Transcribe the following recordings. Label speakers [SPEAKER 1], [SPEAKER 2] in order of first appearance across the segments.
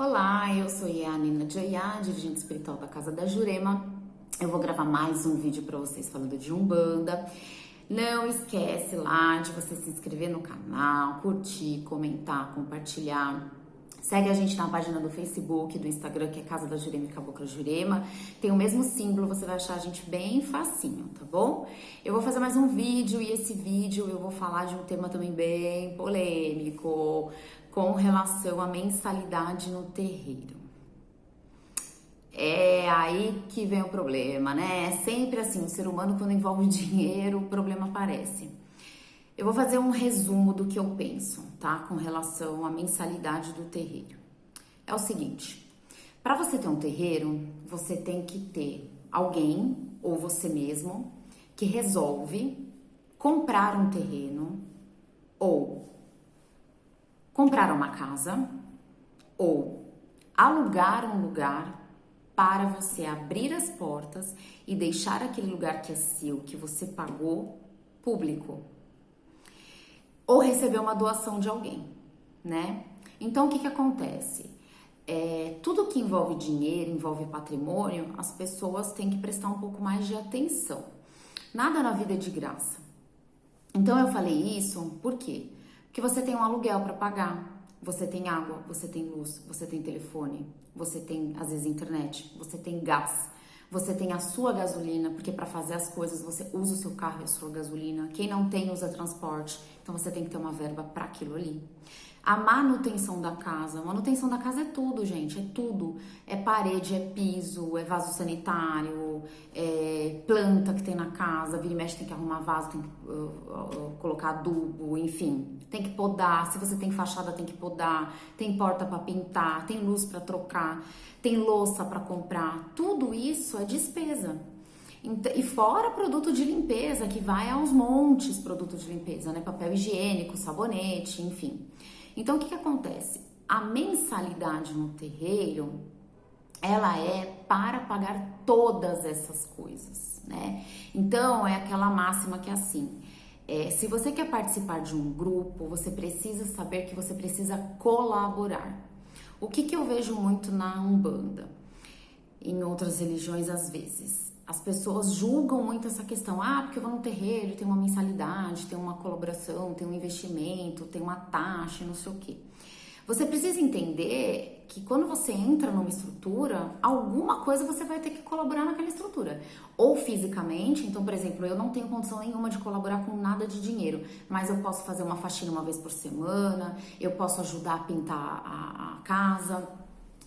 [SPEAKER 1] Olá, eu sou a Nina Joiá, dirigente espiritual da Casa da Jurema. Eu vou gravar mais um vídeo para vocês falando de Umbanda. Não esquece lá de você se inscrever no canal, curtir, comentar, compartilhar. Segue a gente na página do Facebook, do Instagram, que é Casa da Jurema e Cabocla Jurema. Tem o mesmo símbolo, você vai achar a gente bem facinho, tá bom? Eu vou fazer mais um vídeo e esse vídeo eu vou falar de um tema também bem polêmico, com relação à mensalidade no terreiro. É aí que vem o problema, né? É sempre assim, o ser humano quando envolve dinheiro, o problema aparece. Eu vou fazer um resumo do que eu penso, tá? Com relação à mensalidade do terreiro. É o seguinte, para você ter um terreiro, você tem que ter alguém, ou você mesmo, que resolve comprar um terreno, ou comprar uma casa, ou alugar um lugar para você abrir as portas e deixar aquele lugar que é seu, que você pagou, público. Ou receber uma doação de alguém, né? Então, o que acontece? Tudo que envolve dinheiro, envolve patrimônio, as pessoas têm que prestar um pouco mais de atenção. Nada na vida é de graça. Então, eu falei isso, por quê? Porque você tem um aluguel para pagar, você tem água, você tem luz, você tem telefone, você tem, às vezes, internet, você tem gás, você tem a sua gasolina, porque para fazer as coisas você usa o seu carro e a sua gasolina. Quem não tem, usa transporte, então você tem que ter uma verba para aquilo ali. A manutenção da casa é tudo, gente, é tudo. É parede, é piso, é vaso sanitário, é planta que tem na casa, vira e mexe tem que arrumar vaso, tem que colocar adubo, enfim. Tem que podar, se você tem fachada tem que podar, tem porta para pintar, tem luz para trocar, tem louça para comprar. Tudo isso é despesa. E fora produto de limpeza, que vai aos montes, produto de limpeza, né? Papel higiênico, sabonete, enfim. Então, o que acontece? A mensalidade no terreiro, ela é para pagar todas essas coisas, né? Então, é aquela máxima que é assim, se você quer participar de um grupo, você precisa saber que você precisa colaborar. O que eu vejo muito na Umbanda, em outras religiões às vezes? As pessoas julgam muito essa questão, porque eu vou no terreiro, tem uma mensalidade, tem uma colaboração, tem um investimento, tem uma taxa, não sei o quê. Você precisa entender que quando você entra numa estrutura, alguma coisa você vai ter que colaborar naquela estrutura. Ou fisicamente, então, por exemplo, eu não tenho condição nenhuma de colaborar com nada de dinheiro, mas eu posso fazer uma faxina uma vez por semana, eu posso ajudar a pintar a casa,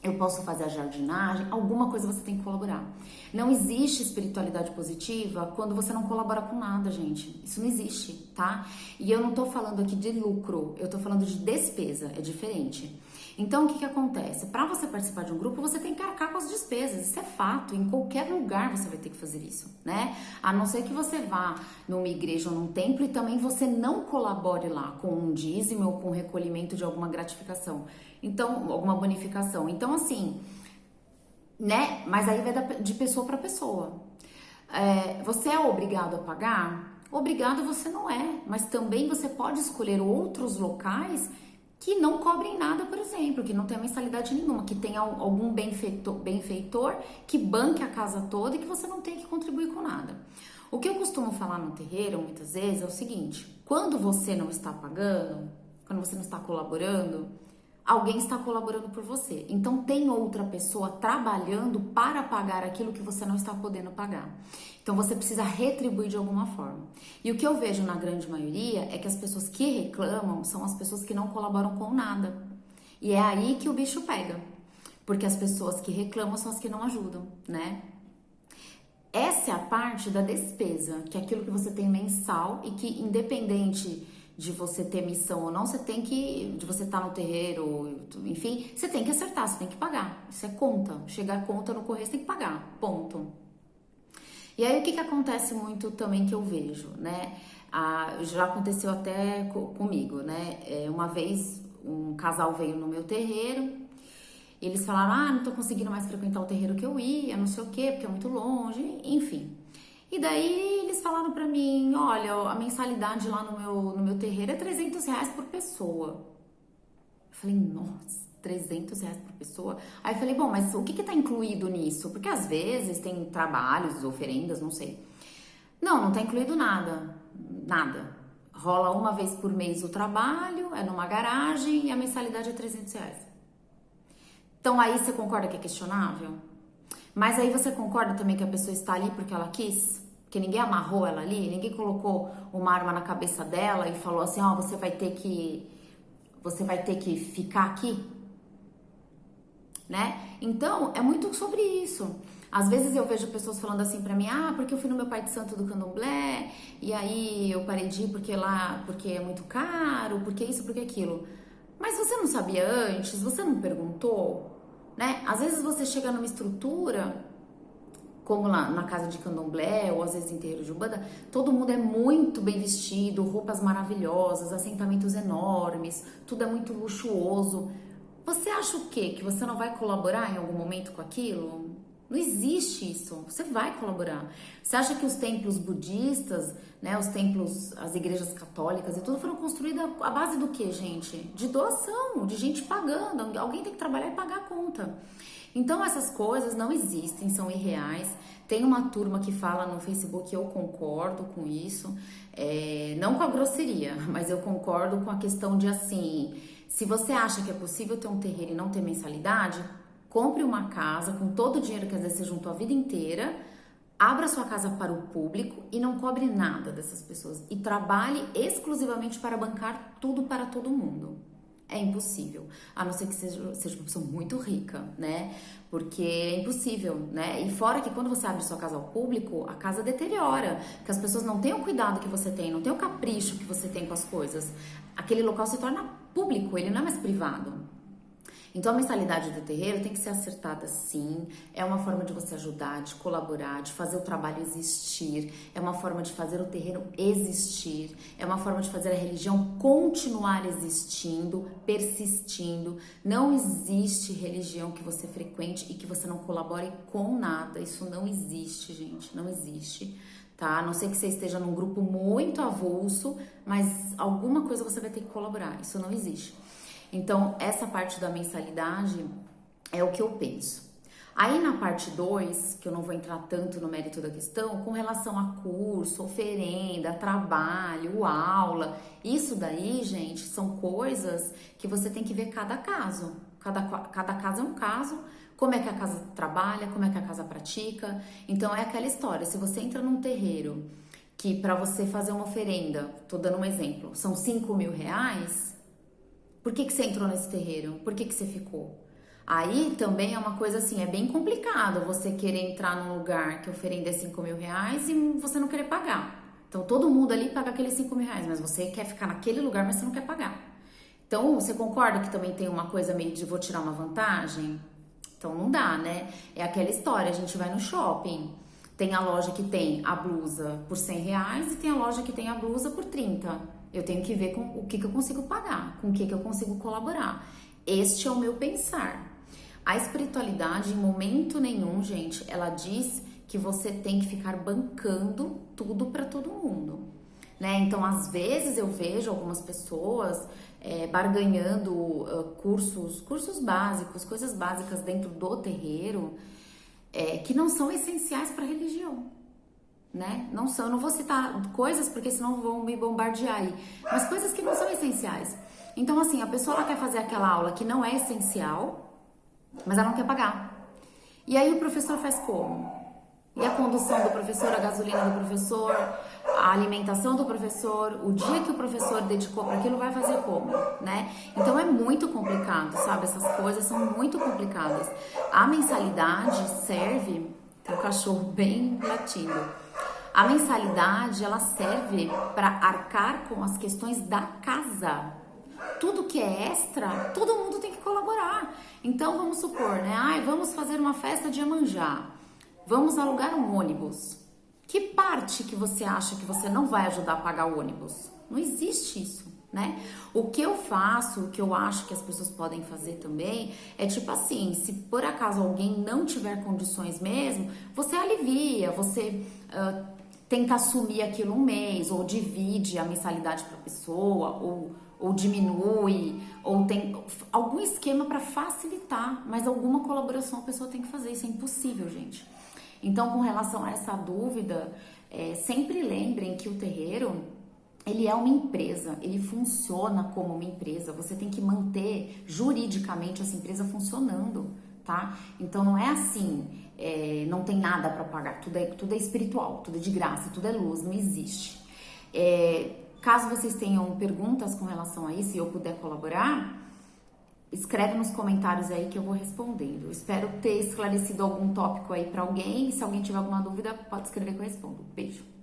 [SPEAKER 1] eu posso fazer a jardinagem, alguma coisa você tem que colaborar. Não existe espiritualidade positiva quando você não colabora com nada, gente. Isso não existe, tá? E eu não tô falando aqui de lucro, eu tô falando de despesa, é diferente. Então, o que acontece? Para você participar de um grupo, você tem que arcar com as despesas, isso é fato, em qualquer lugar você vai ter que fazer isso, né? A não ser que você vá numa igreja ou num templo e também você não colabore lá com um dízimo ou com o recolhimento de alguma gratificação, então, alguma bonificação. Então, assim, né? Mas aí vai de pessoa para pessoa. Você é obrigado a pagar? Obrigado você não é, mas também você pode escolher outros locais que não cobrem nada, por exemplo, que não tenha mensalidade nenhuma, que tenha algum benfeitor que banque a casa toda e que você não tenha que contribuir com nada. O que eu costumo falar no terreiro, muitas vezes, é o seguinte, quando você não está pagando, quando você não está colaborando, alguém está colaborando por você. Então, tem outra pessoa trabalhando para pagar aquilo que você não está podendo pagar. Então, você precisa retribuir de alguma forma. E o que eu vejo na grande maioria é que as pessoas que reclamam são as pessoas que não colaboram com nada. E é aí que o bicho pega. Porque as pessoas que reclamam são as que não ajudam, né? Essa é a parte da despesa, que é aquilo que você tem mensal e que, independente de você ter missão ou não, de você estar no terreiro, enfim, você tem que acertar, você tem que pagar. Isso é conta. Chegar a conta no correio, você tem que pagar. Ponto. E aí, o que acontece muito também que eu vejo, né? Já aconteceu até comigo, né? Uma vez, um casal veio no meu terreiro, eles falaram, não tô conseguindo mais frequentar o terreiro que eu ia, não sei o quê, porque é muito longe, enfim. E daí eles falaram pra mim, olha, a mensalidade lá no meu terreiro é R$300 por pessoa. Eu falei, nossa, R$300 por pessoa. Aí eu falei, bom, mas o que tá incluído nisso? Porque às vezes tem trabalhos, oferendas, não sei. Não tá incluído nada, nada. Rola uma vez por mês o trabalho, é numa garagem e a mensalidade é R$300. Então aí você concorda que é questionável? Mas aí você concorda também que a pessoa está ali porque ela quis? Que ninguém amarrou ela ali, ninguém colocou uma arma na cabeça dela e falou assim, ó, você vai ter que ficar aqui, né? Então, é muito sobre isso. Às vezes eu vejo pessoas falando assim pra mim, porque eu fui no meu pai de santo do Candomblé, e aí eu parei de ir porque é muito caro, porque isso, porque aquilo. Mas você não sabia antes? Você não perguntou? Né? Às vezes você chega numa estrutura, como lá na casa de Candomblé, ou às vezes em terreiro de Umbanda, todo mundo é muito bem vestido, roupas maravilhosas, assentamentos enormes, tudo é muito luxuoso. Você acha o quê? Que você não vai colaborar em algum momento com aquilo? Não existe isso, você vai colaborar. Você acha que os templos budistas, né, os templos, as igrejas católicas e tudo foram construídas à base do quê, gente? De doação, de gente pagando, alguém tem que trabalhar e pagar a conta. Então essas coisas não existem, são irreais. Tem uma turma que fala no Facebook, eu concordo com isso, não com a grosseria, mas eu concordo com a questão de assim, se você acha que é possível ter um terreiro e não ter mensalidade, compre uma casa com todo o dinheiro que às vezes você juntou a vida inteira, abra sua casa para o público e não cobre nada dessas pessoas. E trabalhe exclusivamente para bancar tudo para todo mundo. É impossível, a não ser que seja uma pessoa muito rica, né? Porque é impossível, né? E fora que quando você abre sua casa ao público, a casa deteriora, porque as pessoas não têm o cuidado que você tem, não têm o capricho que você tem com as coisas. Aquele local se torna público, ele não é mais privado. Então a mensalidade do terreiro tem que ser acertada sim, é uma forma de você ajudar, de colaborar, de fazer o trabalho existir, é uma forma de fazer o terreiro existir, é uma forma de fazer a religião continuar existindo, persistindo. Não existe religião que você frequente e que você não colabore com nada, isso não existe, gente, não existe. Tá? A não ser que você esteja num grupo muito avulso, mas alguma coisa você vai ter que colaborar, isso não existe. Então, essa parte da mensalidade é o que eu penso. Aí na parte 2, que eu não vou entrar tanto no mérito da questão, com relação a curso, oferenda, trabalho, aula, isso daí, gente, são coisas que você tem que ver cada caso. Cada caso é um caso, como é que a casa trabalha, como é que a casa pratica. Então, é aquela história, se você entra num terreiro que para você fazer uma oferenda, tô dando um exemplo, são R$5.000, por que você entrou nesse terreiro? Por que você ficou? Aí também é uma coisa assim, é bem complicado você querer entrar num lugar que oferenda R$5.000 e você não querer pagar. Então todo mundo ali paga aqueles R$5.000, mas você quer ficar naquele lugar, mas você não quer pagar. Então você concorda que também tem uma coisa meio de vou tirar uma vantagem? Então não dá, né? É aquela história, a gente vai no shopping, tem a loja que tem a blusa por R$100 e tem a loja que tem a blusa por 30. Eu tenho que ver com o que eu consigo pagar, com o que eu consigo colaborar. Este é o meu pensar. A espiritualidade, em momento nenhum, gente, ela diz que você tem que ficar bancando tudo para todo mundo, né? Então, às vezes eu vejo algumas pessoas barganhando cursos básicos, coisas básicas dentro do terreiro, que não são essenciais para a religião. Né? Não são, eu não vou citar coisas porque senão vão me bombardear aí, mas coisas que não são essenciais. Então assim, a pessoa ela quer fazer aquela aula que não é essencial, mas ela não quer pagar. E aí o professor faz como? E a condução do professor, a gasolina do professor, a alimentação do professor, o dia que o professor dedicou para aquilo vai fazer como, né? Então é muito complicado, sabe? Essas coisas são muito complicadas. A mensalidade serve, tem um cachorro bem latindo. A mensalidade, ela serve para arcar com as questões da casa. Tudo que é extra, todo mundo tem que colaborar. Então, vamos supor, né? Vamos fazer uma festa de Iemanjá. Vamos alugar um ônibus. Que parte que você acha que você não vai ajudar a pagar o ônibus? Não existe isso, né? O que eu faço, o que eu acho que as pessoas podem fazer também, é tipo assim, se por acaso alguém não tiver condições mesmo, você alivia, você tenta assumir aquilo um mês, ou divide a mensalidade para a pessoa, ou ou diminui, ou tem algum esquema para facilitar, mas alguma colaboração a pessoa tem que fazer, isso é impossível, gente. Então, com relação a essa dúvida, sempre lembrem que o terreiro, ele é uma empresa, ele funciona como uma empresa, você tem que manter juridicamente essa empresa funcionando, tá? Então, não é assim, não tem nada para pagar, tudo é espiritual, tudo é de graça, tudo é luz, não existe. Caso vocês tenham perguntas com relação a isso e eu puder colaborar, escreve nos comentários aí que eu vou respondendo. Espero ter esclarecido algum tópico aí para alguém. Se alguém tiver alguma dúvida, pode escrever que eu respondo. Beijo!